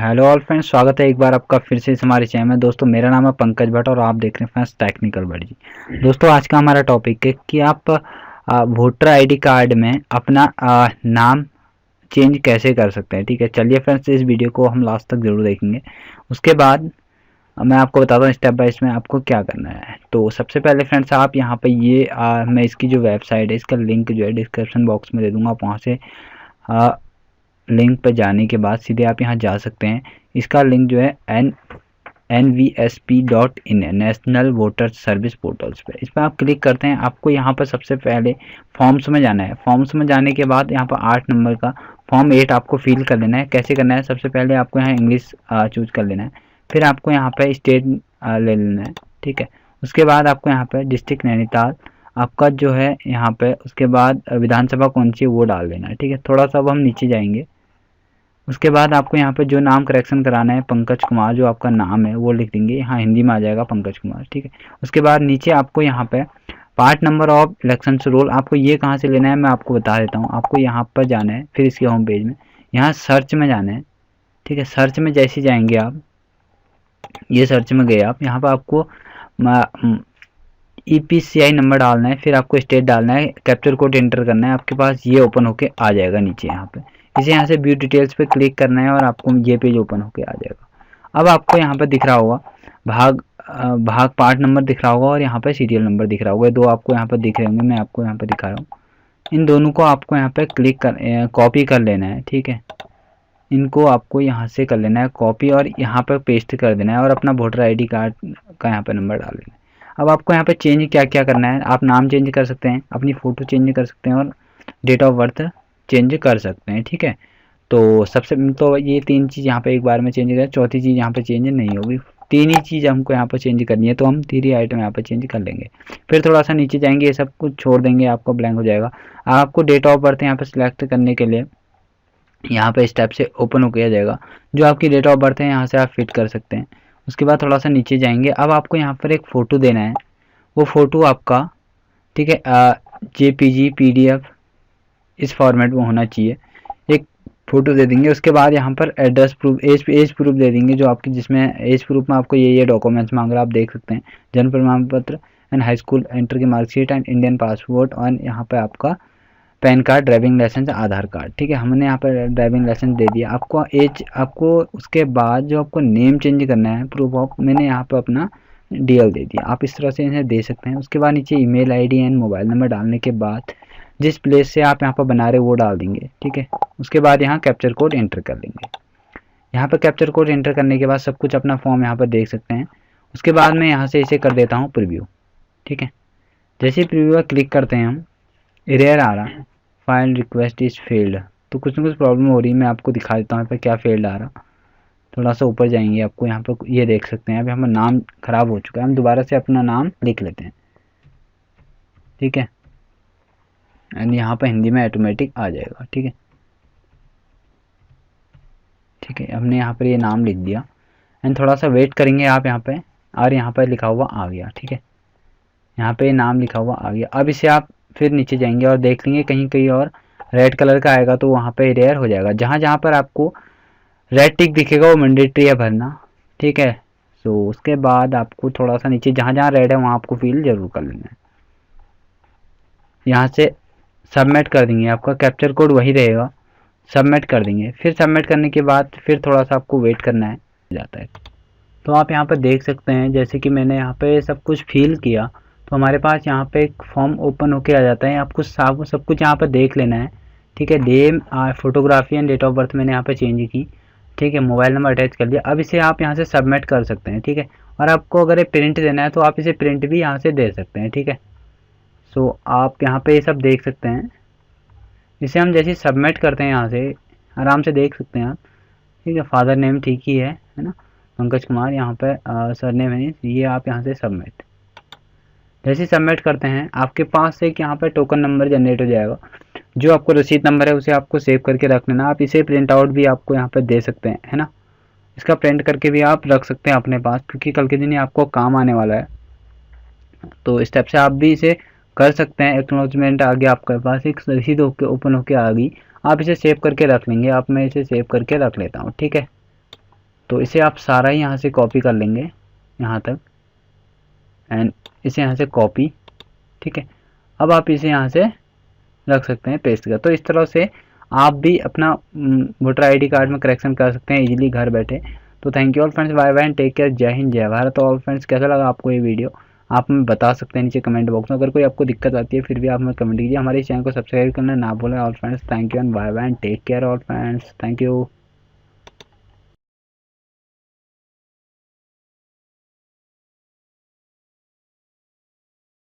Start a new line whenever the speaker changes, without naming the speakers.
Hello all friends, स्वागत है एक बार आपका फिर से इस हमारे चैनल में। दोस्तों मेरा नाम है पंकज भट्ट और आप देख रहे हैं फ्रेंड्स टेक्निकल भटजी। दोस्तों आज का हमारा टॉपिक है कि आप वोटर आईडी कार्ड में अपना नाम चेंज कैसे कर सकते हैं। ठीक है, चलिए फ्रेंड्स इस वीडियो को हम लास्ट तक ज़रूर देखेंगे। उसके बाद मैं आपको बताता हूँ स्टेप बाय स्टेप में आपको क्या करना है। तो सबसे पहले फ्रेंड्स आप यहाँ पे ये मैं इसकी जो वेबसाइट है इसका लिंक जो है डिस्क्रिप्शन बॉक्स में दे दूँगा। आप वहाँ से लिंक पर जाने के बाद सीधे आप यहाँ जा सकते हैं। इसका लिंक जो है NVSP.in है, नेशनल वोटर सर्विस पोर्टल्स पे। इस पर आप क्लिक करते हैं। आपको यहाँ पर सबसे पहले फॉर्म्स में जाना है। फॉर्म्स में जाने के बाद यहाँ पर 8 नंबर का फॉर्म 8 आपको फिल कर लेना है। कैसे करना है, सबसे पहले आपको यहाँ इंग्लिश चूज कर लेना है, फिर आपको यहाँ पर स्टेट ले लेना है। ठीक है, उसके बाद आपको यहाँ पर डिस्ट्रिक्ट नैनीताल आपका जो है यहाँ पे, उसके बाद विधानसभा कौन सी है वो डाल देना है। ठीक है, थोड़ा सा अब हम नीचे जाएंगे। उसके बाद आपको यहाँ पे जो नाम करेक्शन कराना है पंकज कुमार, जो आपका नाम है वो लिख देंगे। यहाँ हिंदी में आ जाएगा पंकज कुमार। ठीक है, उसके बाद नीचे आपको यहाँ पे part number of election roll आपको ये कहाँ से लेना है मैं आपको बता देता हूँ। आपको यहाँ पर जाना है, फिर इसके होम पेज में यहाँ सर्च में जाना है। ठीक है, सर्च में जैसे जाएंगे आप, ये सर्च में गए आप, यहाँ पर आपको EPCI नंबर डालना है, फिर आपको स्टेट डालना है, कैप्चर कोड एंटर करना है। आपके पास ये ओपन होके आ जाएगा नीचे यहाँ पे। इसे यहाँ से व्यू डिटेल्स पे क्लिक करना है और आपको ये पेज ओपन होके आ जाएगा। अब आपको यहाँ पे दिख रहा होगा भाग पार्ट नंबर दिख रहा होगा और यहाँ पे सीरियल नंबर दिख रहा होगा। दो आपको यहाँ पर दिख रहे होंगे, मैं आपको यहाँ पर दिखा रहा हूँ। इन दोनों को आपको यहाँ पे क्लिक कर कॉपी कर लेना है। ठीक है, इनको आपको यहाँ से कर लेना है कॉपी और यहाँ पर पेस्ट कर देना है और अपना वोटर ID कार्ड का यहाँ पर नंबर डाल देना है। अब आपको यहाँ पे चेंज क्या क्या करना है, आप नाम चेंज कर सकते हैं, अपनी फ़ोटो चेंज कर सकते हैं और डेट ऑफ बर्थ चेंज कर सकते हैं। ठीक है, तो सबसे तो ये 3 चीज़ यहाँ पे एक बार में चेंज करें, चौथी चीज़ यहाँ पे चेंज नहीं होगी। 3 ही चीज़ हमको यहाँ पर चेंज करनी है, तो हम 3 आइटम यहाँ पर चेंज कर लेंगे। फिर थोड़ा सा नीचे जाएंगे, ये सब कुछ छोड़ देंगे, आपका ब्लैंक हो जाएगा। आपको डेट ऑफ बर्थ यहाँ पर सिलेक्ट करने के लिए यहाँ पे स्टेप से ओपन हो गया जाएगा। जो आपकी डेट ऑफ बर्थ है यहाँ से आप फिट कर सकते हैं। उसके बाद थोड़ा सा नीचे जाएंगे। अब आपको यहाँ पर एक फ़ोटो देना है, वो फ़ोटो आपका ठीक है JPG PDF इस फॉर्मेट में होना चाहिए। एक फ़ोटो दे देंगे। उसके बाद यहाँ पर एड्रेस प्रूफ, एज प्रूफ दे देंगे, जो आपकी जिसमें एज प्रूफ में आपको ये डॉक्यूमेंट्स मांग रहा है। आप देख सकते हैं जन्म प्रमाण पत्र एंड हाई स्कूल इंटर की मार्कशीट एंड इंडियन पासपोर्ट और यहाँ पर आपका पैन कार्ड, ड्राइविंग लाइसेंस, आधार कार्ड। ठीक है, हमने यहाँ पर ड्राइविंग लाइसेंस दे दिया। आपको एज, आपको उसके बाद जो आपको नेम चेंज करना है, प्रूफ ऑफ, मैंने यहाँ पर अपना DL दे दिया। आप इस तरह से इन्हें दे सकते हैं। उसके बाद नीचे email ID and mobile number डालने के बाद जिस प्लेस से आप यहाँ पर बना रहे हो वो डाल देंगे। ठीक है, उसके बाद यहाँ कैप्चर कोड एंटर कर लेंगे। यहाँ पर कैप्चर कोड एंटर करने के बाद सब कुछ अपना फॉर्म यहाँ पर देख सकते हैं। उसके बाद मैं यहाँ से इसे कर देता हूँ प्रीव्यू। ठीक है, जैसे प्रीव्यू पर क्लिक करते हैं हम, एरर आ रहा है, फाइल रिक्वेस्ट इज फेल्ड, तो कुछ ना कुछ प्रॉब्लम हो रही है। मैं आपको दिखा देता हूँ यहाँ पर क्या फेल्ड आ रहा। थोड़ा सा ऊपर जाएंगे, आपको यहाँ पर ये देख सकते हैं अभी हमारा नाम खराब हो चुका है। हम दोबारा से अपना नाम लिख लेते हैं। ठीक है, एंड यहाँ पर हिंदी में ऑटोमेटिक आ जाएगा। ठीक है, ठीक है, हमने यहाँ पर ये नाम लिख दिया एंड थोड़ा सा वेट करेंगे आप यहाँ पे, और यहाँ पर लिखा हुआ आ गया। ठीक है, यहाँ पे नाम लिखा हुआ आ गया। अब इसे आप फिर नीचे जाएंगे और देख लेंगे कहीं कहीं और रेड कलर का आएगा, तो वहाँ पे रेयर हो जाएगा। जहाँ जहाँ पर आपको रेड टिक दिखेगा वो मैंडेटरी है भरना। ठीक है, सो उसके बाद आपको थोड़ा सा नीचे जहाँ जहाँ रेड है वहाँ आपको फिल जरूर कर लेना है। यहाँ से सबमिट कर देंगे, आपका कैप्चर कोड वही रहेगा, सबमिट कर देंगे। फिर सबमिट करने के बाद फिर थोड़ा सा आपको वेट करना है, जाता है। तो आप यहाँ पर देख सकते हैं जैसे कि मैंने यहाँ पे सब कुछ फिल किया, तो हमारे पास यहाँ पे एक फॉर्म ओपन होके आ जाता है। आपको सब कुछ यहाँ पर देख लेना है। ठीक है, name, photography and date of birth मैंने यहाँ पे चेंज की। ठीक है, मोबाइल नंबर अटैच कर लिया। अब इसे आप यहाँ से सबमिट कर सकते हैं। ठीक है, और आपको अगर प्रिंट देना है तो आप इसे प्रिंट भी यहाँ से दे सकते हैं। ठीक है, सो आप यहाँ पे ये सब देख सकते हैं। इसे हम जैसे सबमिट करते हैं यहाँ से आराम से देख सकते हैं आप। ठीक है, फादर नेम ठीक ही है ना, पंकज कुमार। यहाँ पे सर नेम है, ये आप यहाँ से सबमिट, जैसे सबमिट करते हैं आपके पास एक यहाँ पे टोकन नंबर जनरेट हो जाएगा। जो आपको रसीद नंबर है उसे आपको सेव करके रख लेना। आप इसे प्रिंट आउट भी आपको यहाँ पे दे सकते हैं, है ना। इसका प्रिंट करके भी आप रख सकते हैं अपने पास, क्योंकि कल के दिन ये आपको काम आने वाला है। तो स्टेप से आप भी इसे कर सकते हैं। एक्नॉलेजमेंट आ गया आपके पास, एक रसीद ओपन होके आ गई, आप इसे सेव करके रख लेंगे। आप मैं इसे सेव करके रख लेता हूँ। ठीक है, तो इसे आप सारा ही यहाँ से कॉपी कर लेंगे यहाँ तक, एंड इसे यहाँ से कॉपी, ठीक है। अब आप इसे यहाँ से रख सकते हैं पेस्ट कर। तो इस तरह से आप भी अपना वोटर आईडी कार्ड में करेक्शन कर सकते हैं इजीली घर बैठे। तो thank you all friends, bye bye and take care, जय हिंद जय भारत। तो ऑल फ्रेंड्स कैसा लगा आपको ये वीडियो, आप हमें बता सकते हैं नीचे कमेंट बॉक्स में। अगर कोई आपको दिक्कत आती है फिर भी आप हमें कमेंट कीजिए। हमारे चैनल को सब्सक्राइब करना ना भूलें all friends. Thank you and bye bye and take care all friends, thank you.